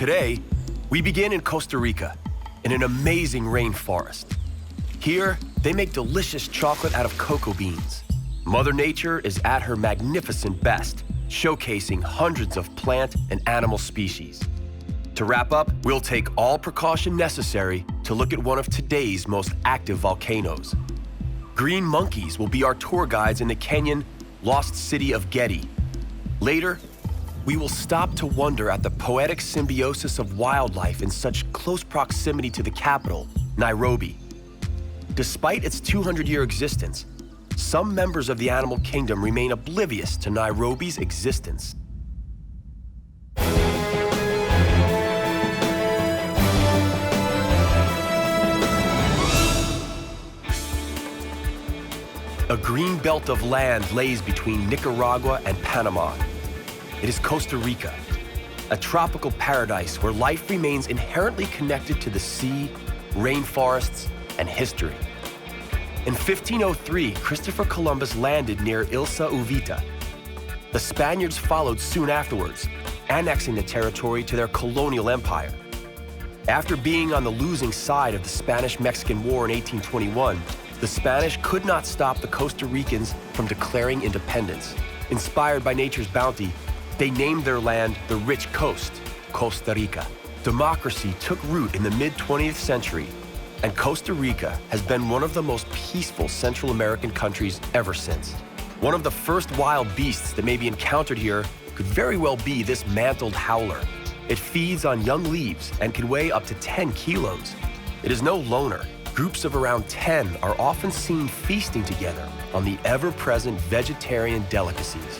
Today, we begin in Costa Rica, in an amazing rainforest. Here, they make delicious chocolate out of cocoa beans. Mother Nature is at her magnificent best, showcasing hundreds of plant and animal species. To wrap up, we'll take all precaution necessary to look at one of today's most active volcanoes. Green monkeys will be our tour guides in the Kenyan lost city of Gedi. Later, we will stop to wonder at the poetic symbiosis of wildlife in such close proximity to the capital, Nairobi. Despite its 200-year existence, some members of the animal kingdom remain oblivious to Nairobi's existence. A green belt of land lays between Nicaragua and Panama. It is Costa Rica, a tropical paradise where life remains inherently connected to the sea, rainforests, and history. In 1503, Christopher Columbus landed near Ilha Uvita. The Spaniards followed soon afterwards, annexing the territory to their colonial empire. After being on the losing side of the Spanish-Mexican War in 1821, the Spanish could not stop the Costa Ricans from declaring independence. Inspired by nature's bounty, they named their land the Rich Coast, Costa Rica. Democracy took root in the mid-20th century, and Costa Rica has been one of the most peaceful Central American countries ever since. One of the first wild beasts that may be encountered here could very well be this mantled howler. It feeds on young leaves and can weigh up to 10 kilos. It is no loner. Groups of around 10 are often seen feasting together on the ever-present vegetarian delicacies.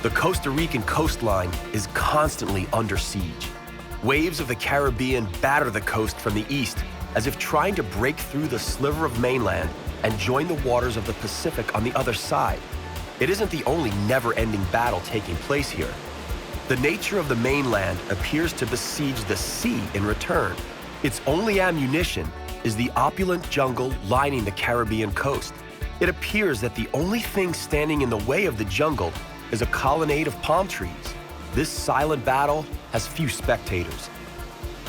The Costa Rican coastline is constantly under siege. Waves of the Caribbean batter the coast from the east, as if trying to break through the sliver of mainland and join the waters of the Pacific on the other side. It isn't the only never-ending battle taking place here. The nature of the mainland appears to besiege the sea in return. Its only ammunition is the opulent jungle lining the Caribbean coast. It appears that the only thing standing in the way of the jungle is a colonnade of palm trees. This silent battle has few spectators.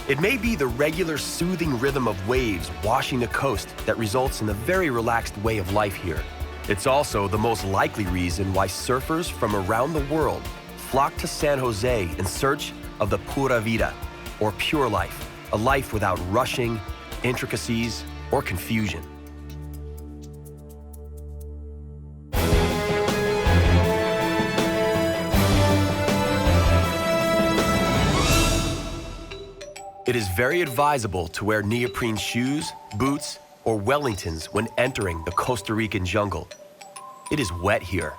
It may be the regular soothing rhythm of waves washing the coast that results in the very relaxed way of life here. It's also the most likely reason why surfers from around the world flock to San Jose in search of the pura vida, or pure life, a life without rushing, intricacies, or confusion. It is very advisable to wear neoprene shoes, boots, or Wellingtons when entering the Costa Rican jungle. It is wet here.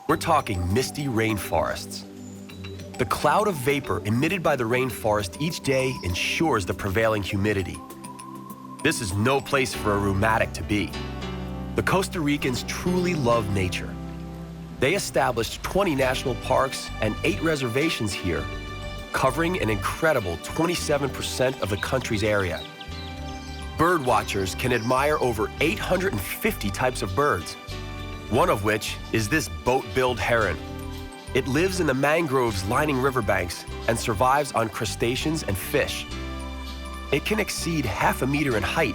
We're talking misty rainforests. The cloud of vapor emitted by the rainforest each day ensures the prevailing humidity. This is no place for a rheumatic to be. The Costa Ricans truly love nature. They established 20 national parks and 8 reservations here, covering an incredible 27% of the country's area. Bird watchers can admire over 850 types of birds, one of which is this boat-billed heron. It lives in the mangroves lining riverbanks and survives on crustaceans and fish. It can exceed half a meter in height,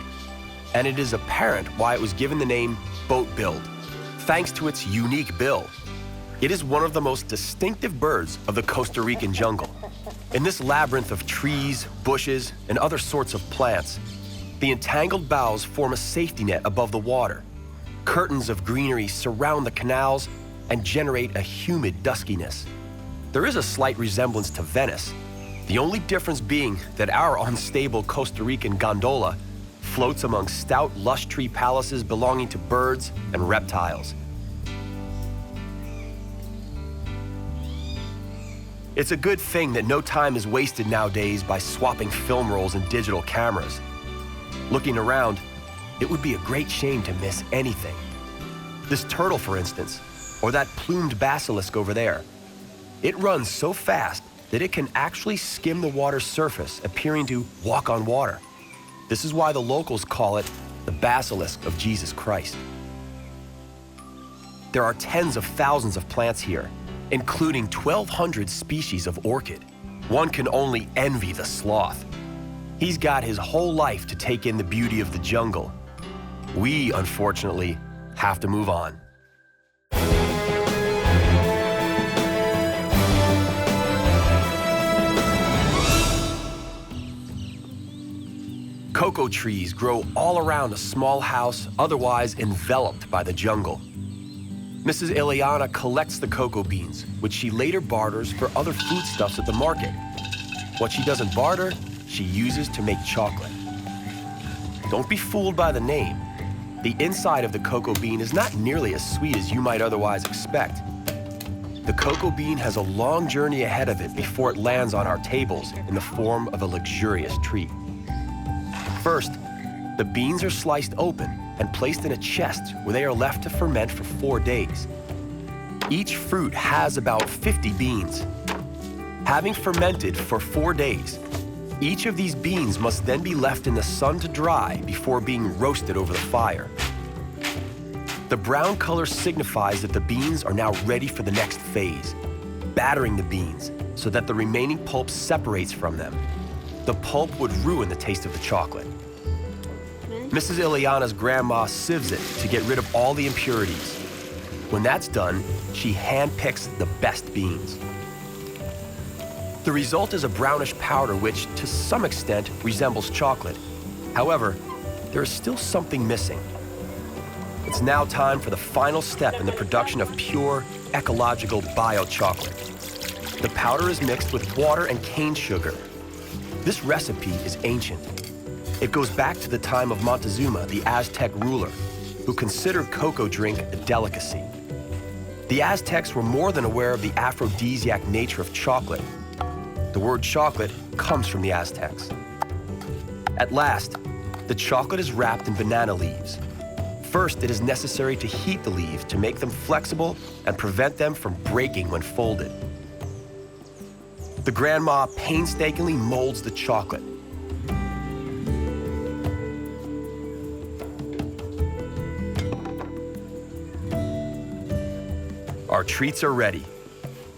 and it is apparent why it was given the name boat-billed, thanks to its unique bill. It is one of the most distinctive birds of the Costa Rican jungle. In this labyrinth of trees, bushes, and other sorts of plants, the entangled boughs form a safety net above the water. Curtains of greenery surround the canals and generate a humid duskiness. There is a slight resemblance to Venice, the only difference being that our unstable Costa Rican gondola floats among stout lush tree palaces belonging to birds and reptiles. It's a good thing that no time is wasted nowadays by swapping film rolls and digital cameras. Looking around, it would be a great shame to miss anything. This turtle, for instance, or that plumed basilisk over there. It runs so fast that it can actually skim the water's surface, appearing to walk on water. This is why the locals call it the basilisk of Jesus Christ. There are tens of thousands of plants here, including 1,200 species of orchid. One can only envy the sloth. He's got his whole life to take in the beauty of the jungle. We, unfortunately, have to move on. Cocoa trees grow all around a small house, otherwise enveloped by the jungle. Mrs. Ileana collects the cocoa beans, which she later barters for other foodstuffs at the market. What she doesn't barter, she uses to make chocolate. Don't be fooled by the name. The inside of the cocoa bean is not nearly as sweet as you might otherwise expect. The cocoa bean has a long journey ahead of it before it lands on our tables in the form of a luxurious treat. First, the beans are sliced open and placed in a chest where they are left to ferment for 4 days. Each fruit has about 50 beans. Having fermented for 4 days, each of these beans must then be left in the sun to dry before being roasted over the fire. The brown color signifies that the beans are now ready for the next phase, battering the beans so that the remaining pulp separates from them. The pulp would ruin the taste of the chocolate. Mrs. Ileana's grandma sieves it to get rid of all the impurities. When that's done, she handpicks the best beans. The result is a brownish powder which, to some extent, resembles chocolate. However, there is still something missing. It's now time for the final step in the production of pure, ecological bio-chocolate. The powder is mixed with water and cane sugar. This recipe is ancient. It goes back to the time of Montezuma, the Aztec ruler, who considered cocoa drink a delicacy. The Aztecs were more than aware of the aphrodisiac nature of chocolate. The word chocolate comes from the Aztecs. At last, the chocolate is wrapped in banana leaves. First, it is necessary to heat the leaves to make them flexible and prevent them from breaking when folded. The grandma painstakingly molds the chocolate. Our treats are ready.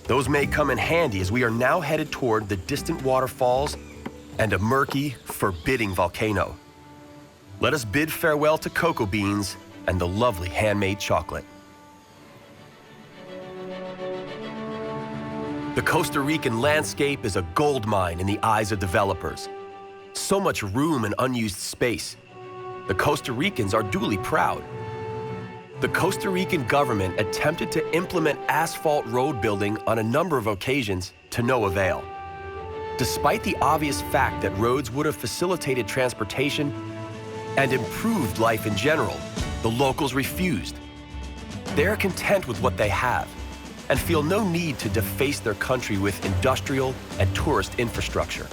Those may come in handy as we are now headed toward the distant waterfalls and a murky, forbidding volcano. Let us bid farewell to cocoa beans and the lovely handmade chocolate. The Costa Rican landscape is a gold mine in the eyes of developers. So much room and unused space. The Costa Ricans are duly proud. The Costa Rican government attempted to implement asphalt road building on a number of occasions to no avail. Despite the obvious fact that roads would have facilitated transportation and improved life in general, the locals refused. They are content with what they have and feel no need to deface their country with industrial and tourist infrastructure.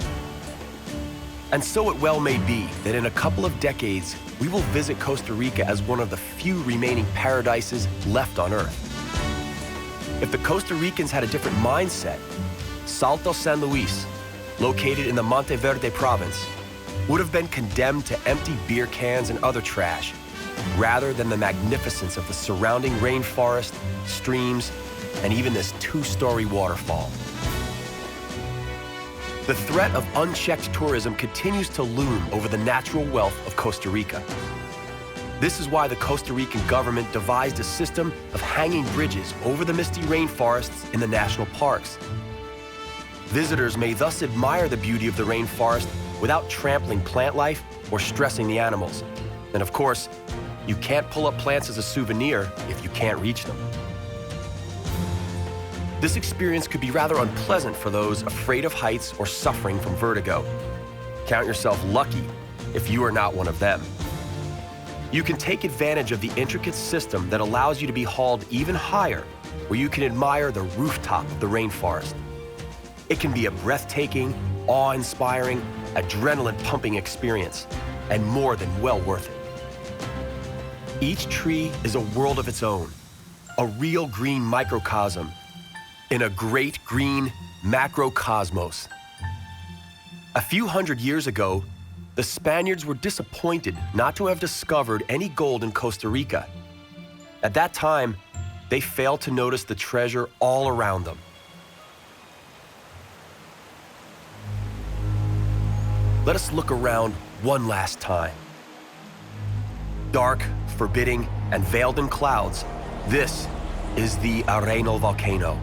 And so it well may be that in a couple of decades, we will visit Costa Rica as one of the few remaining paradises left on Earth. If the Costa Ricans had a different mindset, Salto San Luis, located in the Monteverde province, would have been condemned to empty beer cans and other trash, rather than the magnificence of the surrounding rainforest, streams, and even this 2-story waterfall. The threat of unchecked tourism continues to loom over the natural wealth of Costa Rica. This is why the Costa Rican government devised a system of hanging bridges over the misty rainforests in the national parks. Visitors may thus admire the beauty of the rainforest without trampling plant life or stressing the animals. And of course, you can't pull up plants as a souvenir if you can't reach them. This experience could be rather unpleasant for those afraid of heights or suffering from vertigo. Count yourself lucky if you are not one of them. You can take advantage of the intricate system that allows you to be hauled even higher, where you can admire the rooftop of the rainforest. It can be a breathtaking, awe-inspiring, adrenaline-pumping experience, and more than well worth it. Each tree is a world of its own, a real green microcosm in a great green macrocosmos. A few hundred years ago, the Spaniards were disappointed not to have discovered any gold in Costa Rica. At that time, they fail to notice the treasure all around them. Let us look around one last time. Dark, forbidding, and veiled in clouds, this is the Arenal volcano.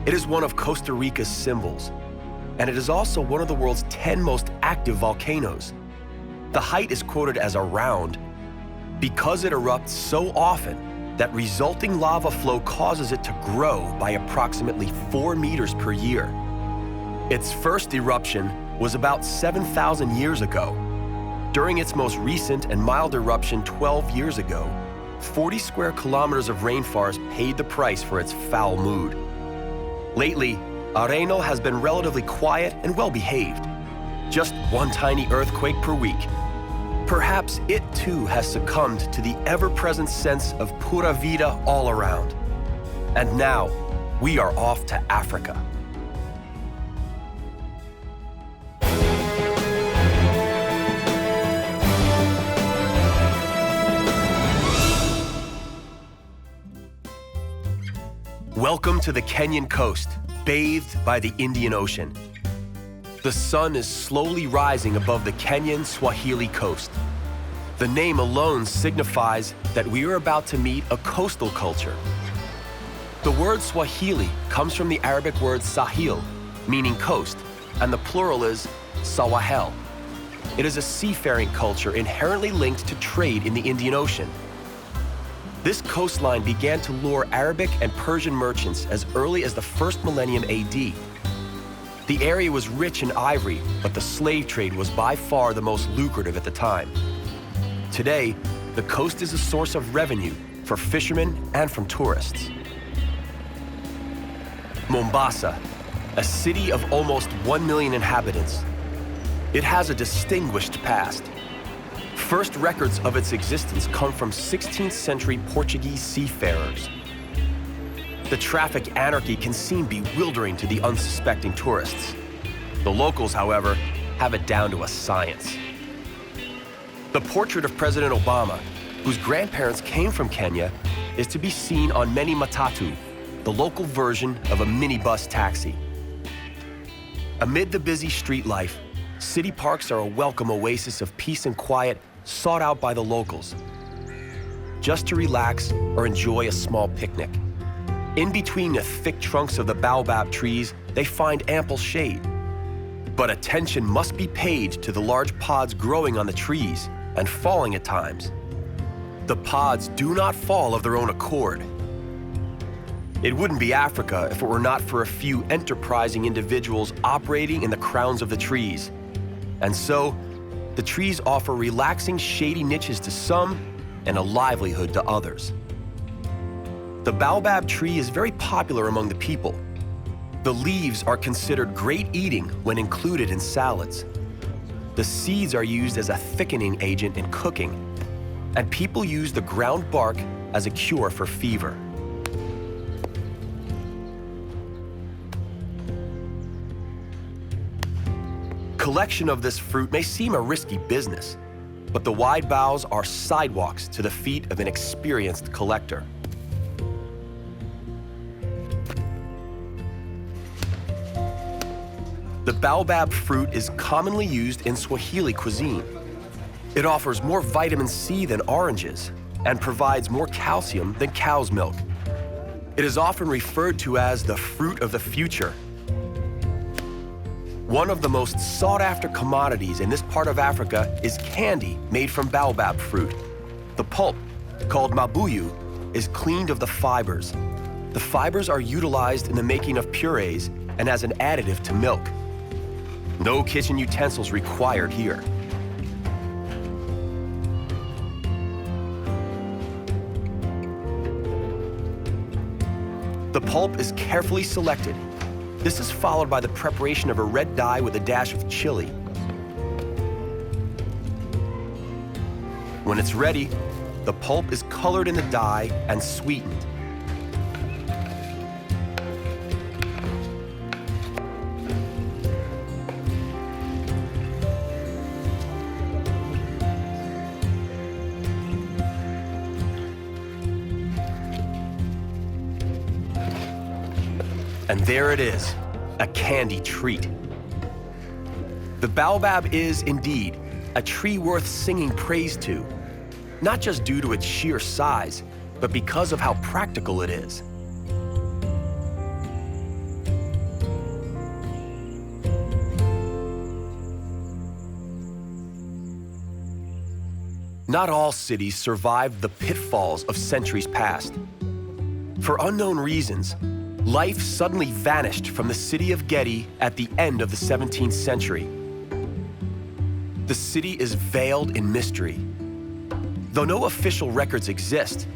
It is one of Costa Rica's symbols, and it is also one of the world's 10 most active volcanoes. The height is quoted as around because it erupts so often that resulting lava flow causes it to grow by approximately 4 meters per year. Its first eruption was about 7,000 years ago. During its most recent and mild eruption 12 years ago, 40 square kilometers of rainforest paid the price for its foul mood. Lately, Arenal has been relatively quiet and well-behaved. Just one tiny earthquake per week. Perhaps it too has succumbed to the ever-present sense of pura vida all around. And now, we are off to Africa. Welcome to the Kenyan coast, bathed by the Indian Ocean. The sun is slowly rising above the Kenyan Swahili coast. The name alone signifies that we are about to meet a coastal culture. The word Swahili comes from the Arabic word sahil, meaning coast, and the plural is sawahel. It is a seafaring culture inherently linked to trade in the Indian Ocean. This coastline began to lure Arabic and Persian merchants as early as the first millennium AD. The area was rich in ivory, but the slave trade was by far the most lucrative at the time. Today, the coast is a source of revenue for fishermen and from tourists. Mombasa, a city of almost 1 million inhabitants. It has a distinguished past. First records of its existence come from 16th century Portuguese seafarers. The traffic anarchy can seem bewildering to the unsuspecting tourists. The locals, however, have it down to a science. The portrait of President Obama, whose grandparents came from Kenya, is to be seen on many matatu, the local version of a minibus taxi. Amid the busy street life, city parks are a welcome oasis of peace and quiet sought out by the locals, just to relax or enjoy a small picnic. In between the thick trunks of the baobab trees, they find ample shade. But attention must be paid to the large pods growing on the trees and falling at times. The pods do not fall of their own accord. It wouldn't be Africa if it were not for a few enterprising individuals operating in the crowns of the trees. And so, the trees offer relaxing shady niches to some and a livelihood to others. The baobab tree is very popular among the people. The leaves are considered great eating when included in salads. The seeds are used as a thickening agent in cooking, and people use the ground bark as a cure for fever. Collection of this fruit may seem a risky business, but the wide boughs are sidewalks to the feet of an experienced collector. The baobab fruit is commonly used in Swahili cuisine. It offers more vitamin C than oranges and provides more calcium than cow's milk. It is often referred to as the fruit of the future. One of the most sought-after commodities in this part of Africa is candy made from baobab fruit. The pulp, called mabuyu, is cleaned of the fibers. The fibers are utilized in the making of purees and as an additive to milk. No kitchen utensils required here. The pulp is carefully selected. This is followed by the preparation of a red dye with a dash of chili. When it's ready, the pulp is colored in the dye and sweetened. And there it is, a candy treat. The baobab is, indeed, a tree worth singing praise to, not just due to its sheer size, but because of how practical it is. Not all cities survived the pitfalls of centuries past. For unknown reasons, life suddenly vanished from the city of Gedi at the end of the 17th century. The city is veiled in mystery. Though no official records exist,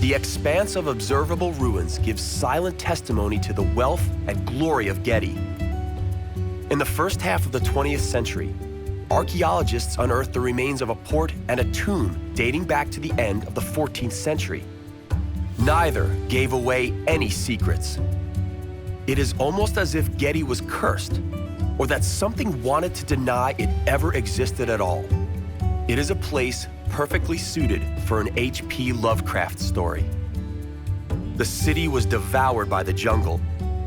the expanse of observable ruins gives silent testimony to the wealth and glory of Gedi. In the first half of the 20th century, archaeologists unearthed the remains of a port and a tomb dating back to the end of the 14th century. Neither gave away any secrets. It is almost as if Gedi was cursed, or that something wanted to deny it ever existed at all. It is a place perfectly suited for an H.P. Lovecraft story. The city was devoured by the jungle,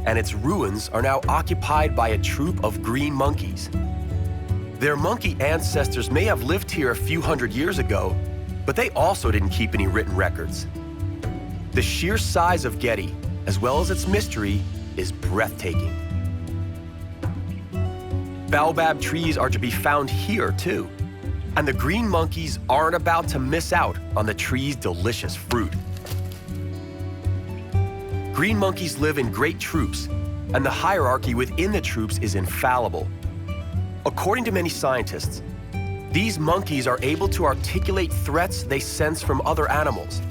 and its ruins are now occupied by a troop of green monkeys. Their monkey ancestors may have lived here a few hundred years ago, but they also didn't keep any written records. The sheer size of Gedi, as well as its mystery, is breathtaking. Baobab trees are to be found here, too, and the green monkeys aren't about to miss out on the tree's delicious fruit. Green monkeys live in great troops, and the hierarchy within the troops is infallible. According to many scientists, these monkeys are able to articulate threats they sense from other animals.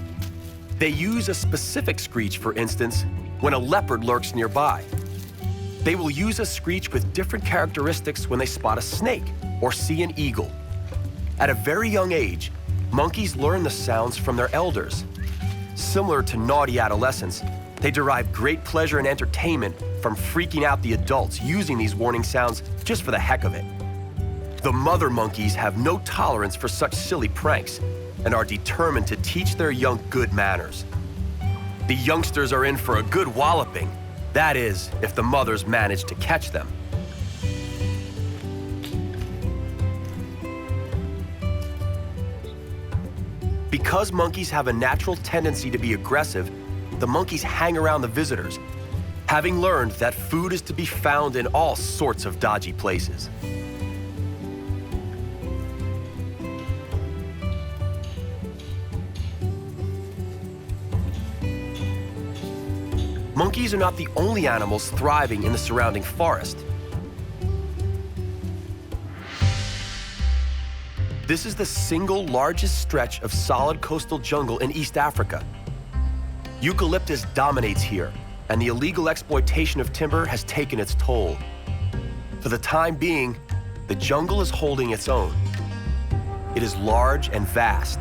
They use a specific screech, for instance, when a leopard lurks nearby. They will use a screech with different characteristics when they spot a snake or see an eagle. At a very young age, monkeys learn the sounds from their elders. Similar to naughty adolescents, they derive great pleasure and entertainment from freaking out the adults using these warning sounds just for the heck of it. The mother monkeys have no tolerance for such silly pranks and are determined to teach their young good manners. The youngsters are in for a good walloping. That is, if the mothers manage to catch them. Because monkeys have a natural tendency to be aggressive, the monkeys hang around the visitors, having learned that food is to be found in all sorts of dodgy places. Monkeys are not the only animals thriving in the surrounding forest. This is the single largest stretch of solid coastal jungle in East Africa. Eucalyptus dominates here, and the illegal exploitation of timber has taken its toll. For the time being, the jungle is holding its own. It is large and vast.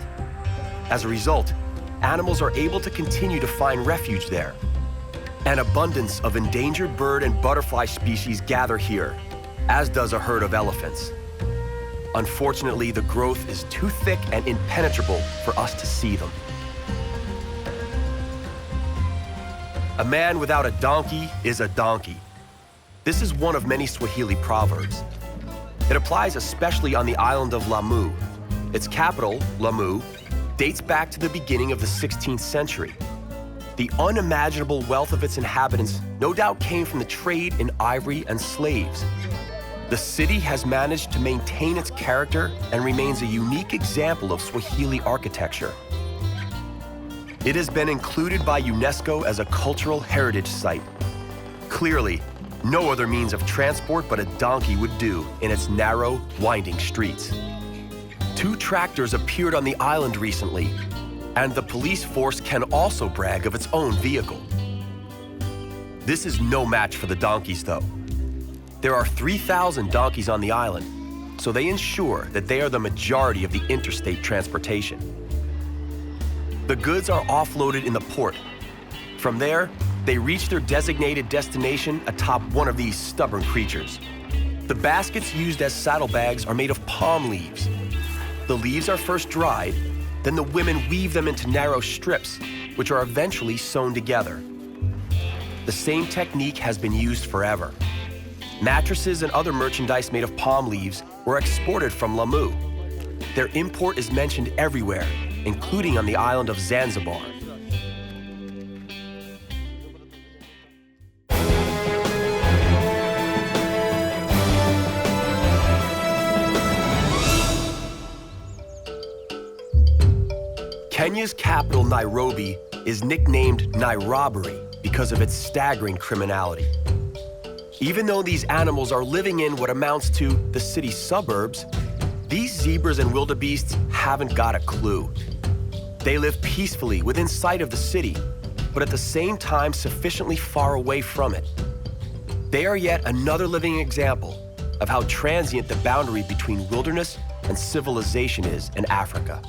As a result, animals are able to continue to find refuge there. An abundance of endangered bird and butterfly species gather here, as does a herd of elephants. Unfortunately, the growth is too thick and impenetrable for us to see them. A man without a donkey is a donkey. This is one of many Swahili proverbs. It applies especially on the island of Lamu. Its capital, Lamu, dates back to the beginning of the 16th century. The unimaginable wealth of its inhabitants no doubt came from the trade in ivory and slaves. The city has managed to maintain its character and remains a unique example of Swahili architecture. It has been included by UNESCO as a cultural heritage site. Clearly, no other means of transport but a donkey would do in its narrow, winding streets. 2 tractors appeared on the island recently, and the police force can also brag of its own vehicle. This is no match for the donkeys, though. There are 3,000 donkeys on the island, so they ensure that they are the majority of the interstate transportation. The goods are offloaded in the port. From there, they reach their designated destination atop one of these stubborn creatures. The baskets used as saddlebags are made of palm leaves. The leaves are first dried, then the women weave them into narrow strips, which are eventually sewn together. the same technique has been used forever. Mattresses and other merchandise made of palm leaves were exported from Lamu. Their import is mentioned everywhere, including on the island of Zanzibar. Kenya's capital, Nairobi, is nicknamed Nairobi because of its staggering criminality. Even though these animals are living in what amounts to the city's suburbs, these zebras and wildebeests haven't got a clue. They live peacefully within sight of the city, but at the same time sufficiently far away from it. They are yet another living example of how transient the boundary between wilderness and civilization is in Africa.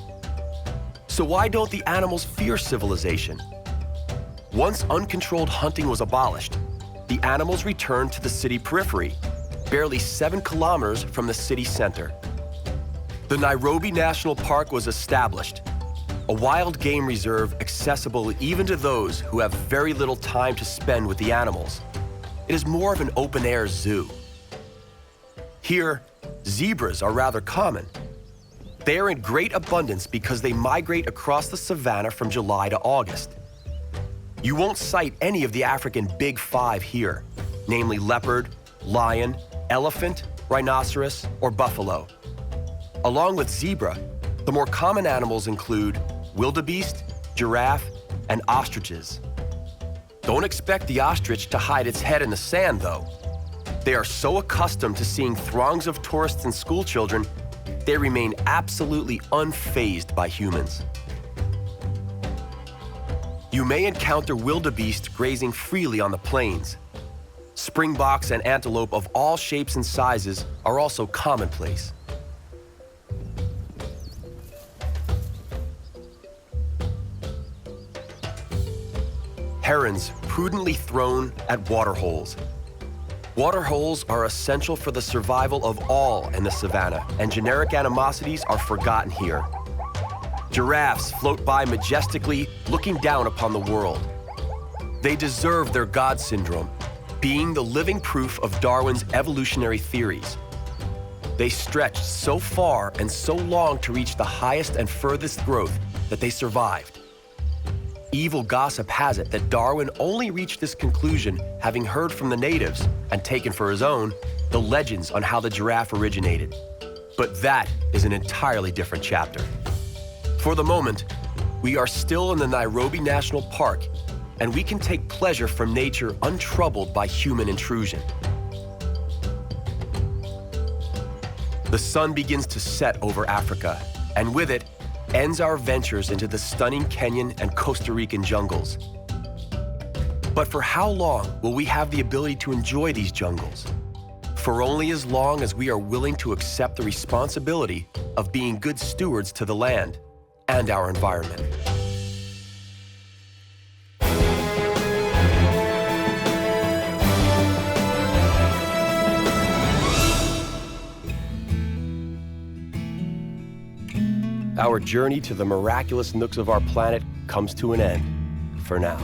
So why don't the animals fear civilization? Once uncontrolled hunting was abolished, the animals returned to the city periphery, barely 7 kilometers from the city center. The Nairobi National Park was established, a wild game reserve accessible even to those who have very little time to spend with the animals. It is more of an open-air zoo. Here, zebras are rather common. They are in great abundance because they migrate across the savanna from July to August. You won't sight any of the African Big Five here, namely leopard, lion, elephant, rhinoceros, or buffalo. Along with zebra, the more common animals include wildebeest, giraffe, and ostriches. Don't expect the ostrich to hide its head in the sand, though. They are so accustomed to seeing throngs of tourists and schoolchildren, they remain absolutely unfazed by humans. You may encounter wildebeest grazing freely on the plains. Springboks and antelope of all shapes and sizes are also commonplace. Herons prudently thrown at waterholes. Waterholes are essential for the survival of all in the savanna, and generic animosities are forgotten here. Giraffes float by majestically, looking down upon the world. They deserve their God syndrome, being the living proof of Darwin's evolutionary theories. They stretched so far and so long to reach the highest and furthest growth that they survived. Evil gossip has it that Darwin only reached this conclusion having heard from the natives and taken for his own the legends on how the giraffe originated. But that is an entirely different chapter. For the moment, we are still in the Nairobi National Park, and we can take pleasure from nature untroubled by human intrusion. The sun begins to set over Africa, and with it, ends our ventures into the stunning Kenyan and Costa Rican jungles. But for how long will we have the ability to enjoy these jungles? For only as long as we are willing to accept the responsibility of being good stewards to the land and our environment. Our journey to the miraculous nooks of our planet comes to an end, for now.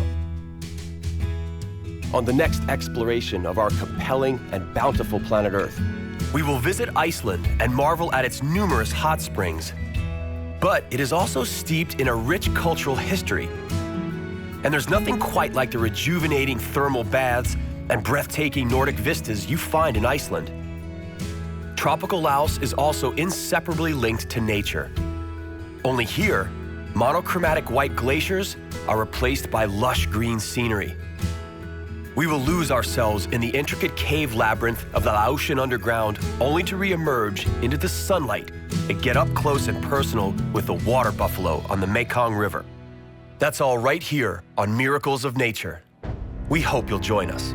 On the next exploration of our compelling and bountiful planet Earth, we will visit Iceland and marvel at its numerous hot springs. But it is also steeped in a rich cultural history. And there's nothing quite like the rejuvenating thermal baths and breathtaking Nordic vistas you find in Iceland. Tropical Laos is also inseparably linked to nature. Only here, monochromatic white glaciers are replaced by lush green scenery. We will lose ourselves in the intricate cave labyrinth of the Laotian underground, only to re-emerge into the sunlight and get up close and personal with the water buffalo on the Mekong River. That's all right here on Miracles of Nature. We hope you'll join us.